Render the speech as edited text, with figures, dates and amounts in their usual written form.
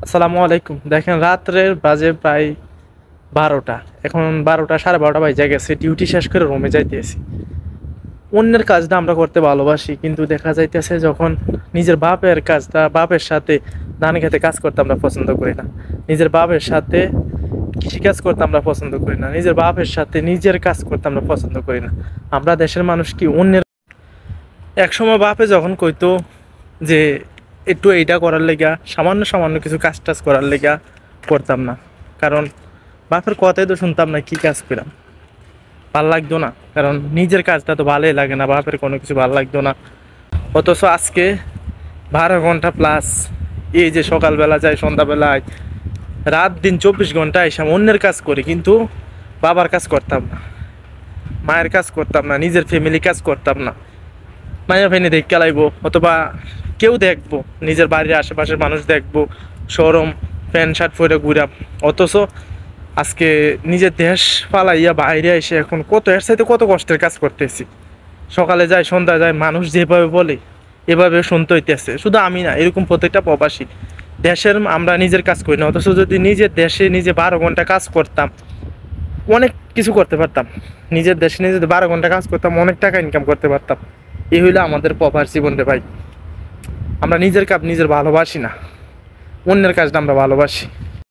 আসসালামু আলাইকুম। দেখেন রাত্রের বাজে প্রায় 12টা। এখন 12টা 12:30 বাজে গেছে, ডিউটি শেষ করে রুমে যাইতেছি। অন্যের কাজটা আমরা করতে ভালোবাসি, কিন্তু দেখা যাইতেছে যখন নিজের বাপের কাজটা বাপের সাথে ধান খেতে কাজ করতে আমরা পছন্দ করি না। নিজের বাপের সাথে কৃষিকাজ করতে আমরা পছন্দ করি না। নিজের বাপের সাথে নিজের কাজ করতে আমরা পছন্দ করি না। আমরা দেশের মানুষ কি অন্যের একসময় বাপে যখন কইতো যে একটু এইটা করার লেগা সামান্য সামান্য কিছু কাজ টাজ করার লেগা করতাম না, কারণ বাপের কথাই তো শুনতাম না, কি কাজ করাম ভাল লাগতো না, কারণ নিজের কাজটা তো ভালোই লাগে না, বাপের কোনো কিছু ভাল লাগতো না। অথচ আজকে 12 ঘন্টা প্লাস, এই যে সকালবেলা যাই সন্ধ্যাবেলায়, রাত দিন 24 ঘন্টা এসে অন্যের কাজ করি, কিন্তু বাবার কাজ করতাম না, মায়ের কাজ করতাম না, নিজের ফ্যামিলি কাজ করতাম না। মায়া ফেনি দেখতে লাইবো, অথবা কেউ দেখবো, নিজের বাড়ির আশেপাশের মানুষ দেখবো, শরম প্যান্ট শার্ট পরে ঘুরাম। অথচ আজকে নিজের দেশ পালাইয়া বাইরে এসে এখন কত এর সাথে কত কষ্টের কাজ করতেছি। সকালে যায় সন্ধ্যা যায়, মানুষ যেভাবে বলে এভাবে শুনতে হইতেছে। শুধু আমি না, এরকম প্রত্যেকটা প্রবাসী দেশের আমরা নিজের কাজ করি না। অথচ যদি নিজের দেশে নিজে 12 ঘন্টা কাজ করতাম, অনেক কিছু করতে পারতাম। নিজের দেশে নিজে 12 ঘন্টা কাজ করতাম, অনেক টাকা ইনকাম করতে পারতাম। এই হইলো আমাদের প্রপার জীবন রে ভাই। আমরা নিজের কাজ নিজের ভালোবাসি না, অন্যের কাজটা আমরা ভালোবাসি।